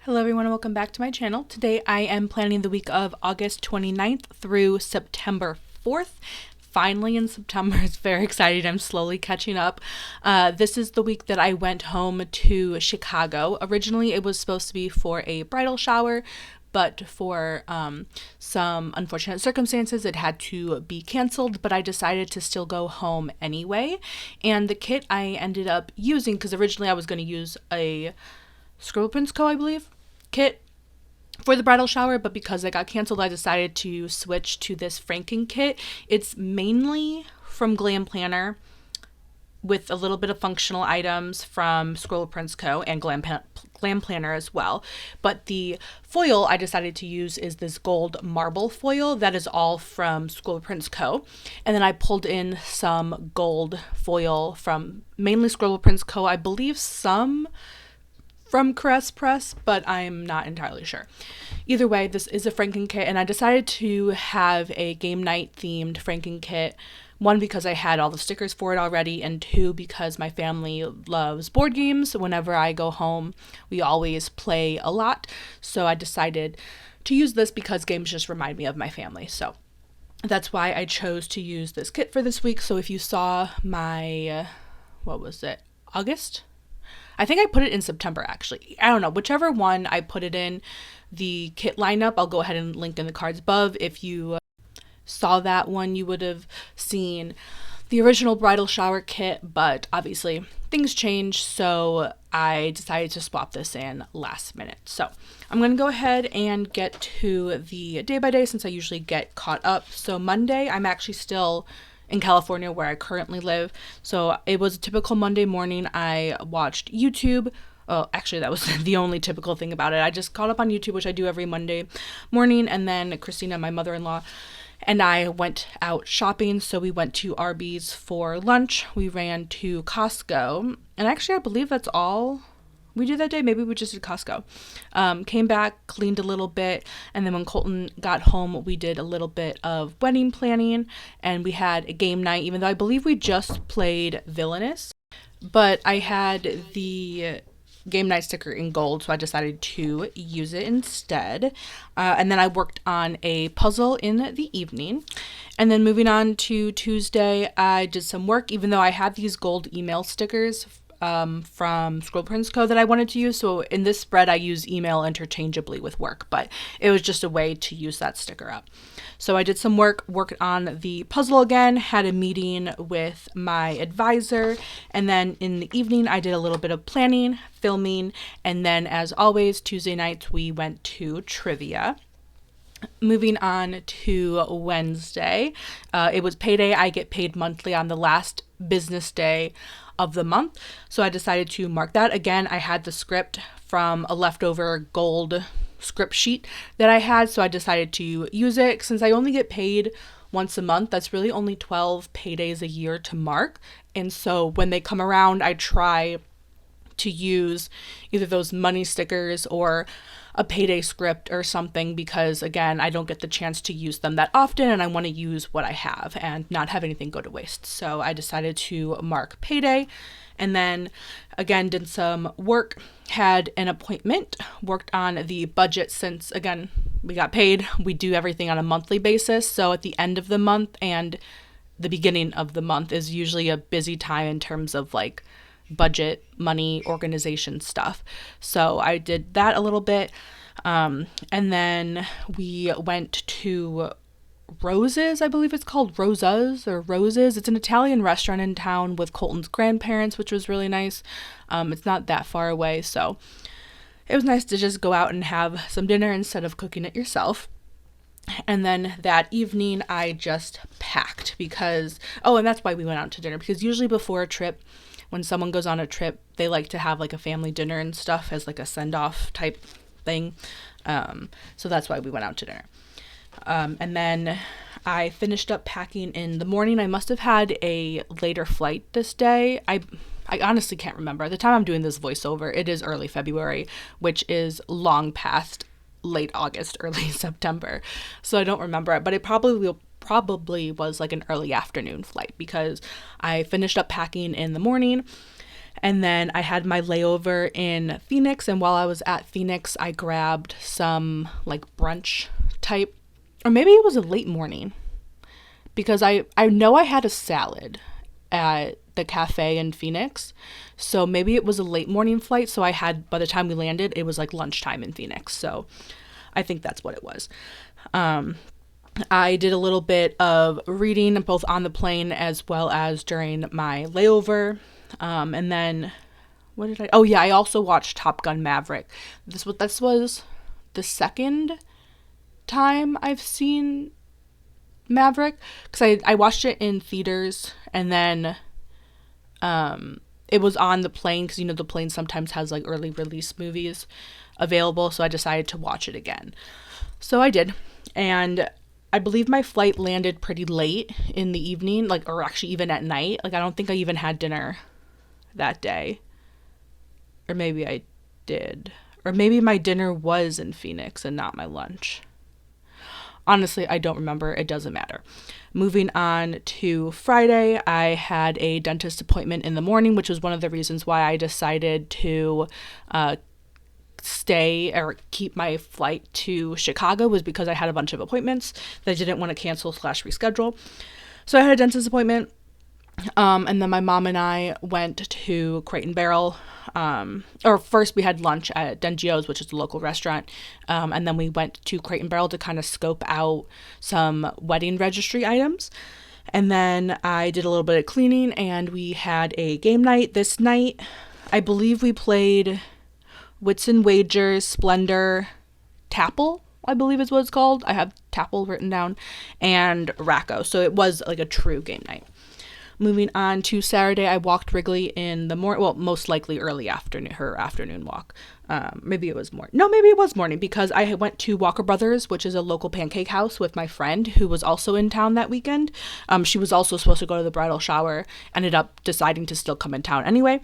Hello everyone and welcome back to my channel. Today I am planning the week of August 29th through September 4th. Finally in September. It's very exciting. I'm slowly catching up. This is the week that I went home to Chicago. Originally it was supposed to be for a bridal shower, but for some unfortunate circumstances it had to be canceled, but I decided to still go home anyway. And the kit I ended up using, because originally I was going to use a Scribble Co., I believe, kit for the bridal shower, but because it got canceled, I decided to switch to this Franken kit. It's mainly from Glam Planner with a little bit of functional items from Scribble Co. and Glam Planner as well. But the foil I decided to use is this gold marble foil that is all from Scribble Co. And then I pulled in some gold foil from mainly Scribble Co. I believe some from Caress Press, but I'm not entirely sure. Either way, this is a Franken kit, and I decided to have a game night themed Franken kit. One, because I had all the stickers for it already, and two, because my family loves board games. Whenever I go home, we always play a lot, so I decided to use this because games just remind me of my family. So that's why I chose to use this kit for this week. So if you saw my, August? I think I put it in September, actually. I don't know. Whichever one I put it in, the kit lineup, I'll go ahead and link in the cards above. If you saw that one, you would have seen the original bridal shower kit, but obviously things changed, so I decided to swap this in last minute. So I'm going to go ahead and get to the day by day since I usually get caught up. So Monday, I'm actually still in California where I currently live. So it was a typical Monday morning. I watched YouTube. Oh, actually, that was the only typical thing about it. I just caught up on YouTube, which I do every Monday morning. And then Christina, my mother-in-law, and I went out shopping. So we went to Arby's for lunch. We ran to Costco. And actually, I believe that's all we did that day. Maybe we just did Costco. Came back, cleaned a little bit, and then when Colton got home, we did a little bit of wedding planning, and we had a game night, even though I believe we just played Villainous. But I had the game night sticker in gold, so I decided to use it instead. And then I worked on a puzzle in the evening. And then moving on to Tuesday, I did some work, even though I had these gold email stickers from Scribble Co. that I wanted to use. So in this spread, I use email interchangeably with work, but it was just a way to use that sticker up. So I did some worked on the puzzle again, had a meeting with my advisor, and then in the evening, I did a little bit of planning, filming, and then as always, Tuesday nights, we went to trivia. Moving on to Wednesday, it was payday. I get paid monthly on the last business day of the month, so I decided to mark that. Again, I had the script from a leftover gold script sheet that I had, so I decided to use it. Since I only get paid once a month, that's really only 12 paydays a year to mark, and so when they come around, I try to use either those money stickers or a payday script or something, because again, I don't get the chance to use them that often, and I want to use what I have and not have anything go to waste. So I decided to mark payday, and then again did some work, had an appointment, worked on the budget. Since again we got paid, we do everything on a monthly basis, so at the end of the month and the beginning of the month is usually a busy time in terms of like budget, money, organization stuff. So I did that a little bit. And then we went to Roses, I believe it's called Rosas or Roses. It's an Italian restaurant in town with Colton's grandparents, which was really nice. It's not that far away, so it was nice to just go out and have some dinner instead of cooking it yourself. And then that evening I just packed because, and that's why we went out to dinner, because usually before a trip, when someone goes on a trip, they like to have like a family dinner and stuff as like a send-off type thing. So that's why we went out to dinner. And then I finished up packing in the morning. I must have had a later flight this day. I honestly can't remember. At the time I'm doing this voiceover, it is early February, which is long past late August, early September. So I don't remember it, but it probably was like an early afternoon flight because I finished up packing in the morning And then I had my layover in Phoenix, and while I was at Phoenix, I grabbed some like brunch type, or maybe it was a late morning, because I know I had a salad at the cafe in Phoenix, so maybe it was a late morning flight, so I had, by the time we landed, it was like lunchtime in Phoenix, so I think that's what it was. I did a little bit of reading both on the plane as well as during my layover. And then, what did I? Oh yeah, I also watched Top Gun Maverick. This was the second time I've seen Maverick, because I watched it in theaters, and then it was on the plane, because the plane sometimes has like early release movies available, so I decided to watch it again. So I did, and I believe my flight landed pretty late in the evening, like, or actually even at night. Like, I don't think I even had dinner that day. Or maybe I did. Or maybe my dinner was in Phoenix and not my lunch. Honestly, I don't remember. It doesn't matter. Moving on to Friday, I had a dentist appointment in the morning, which was one of the reasons why I decided to stay or keep my flight to Chicago, was because I had a bunch of appointments that I didn't want to cancel / reschedule. So I had a dentist appointment, and then my mom and I went to Crate and Barrel, or first we had lunch at Dengio's, which is the local restaurant, and then we went to Crate and Barrel to kind of scope out some wedding registry items. And then I did a little bit of cleaning, and we had a game night this night. I believe we played Wits and Wagers, Splendor, Tapple, I believe is what it's called. I have Tapple written down, and Racco. So it was like a true game night. Moving on to Saturday, I walked Wrigley in the morning. Well, most likely early afternoon, her afternoon walk. Maybe it was morning. No, maybe it was morning, because I went to Walker Brothers, which is a local pancake house, with my friend who was also in town that weekend. She was also supposed to go to the bridal shower, ended up deciding to still come in town anyway,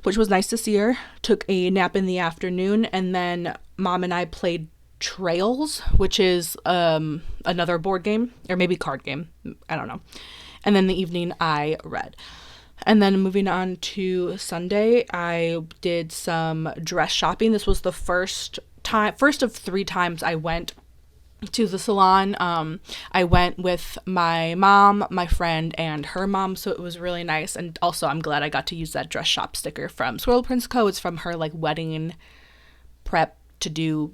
which was nice to see her. Took a nap in the afternoon, and then Mom and I played Trails, which is another board game, or maybe card game, I don't know. And then the evening I read. And then moving on to Sunday, I did some dress shopping. This was the first of 3 times I went to the salon. I went with my mom, my friend, and her mom, so it was really nice. And also, I'm glad I got to use that dress shop sticker from Swirl Prince Co. It's from her like wedding prep to do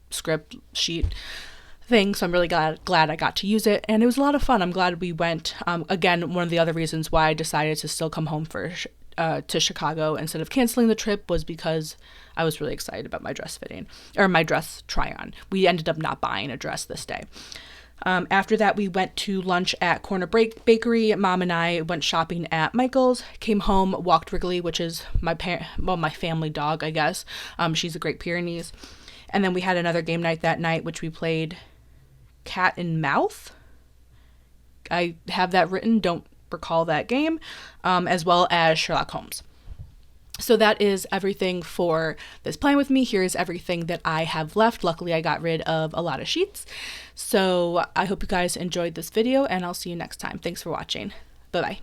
script sheet thing, so I'm really glad I got to use it, and it was a lot of fun. I'm glad we went. Again, one of the other reasons why I decided to still come home to Chicago instead of canceling the trip was because I was really excited about my dress fitting, or my dress try-on. We ended up not buying a dress this day. After that, we went to lunch at Corner Bakery. Mom and I went shopping at Michael's, came home, walked Wrigley, which is my family dog, I guess. She's a Great Pyrenees. And then we had another game night that night, which we played Cat and Mouth. I have that written, don't recall that game, as well as Sherlock Holmes. So that is everything for this plan with me. Here's everything that I have left. Luckily, I got rid of a lot of sheets. So I hope you guys enjoyed this video, and I'll see you next time. Thanks for watching. Bye-bye.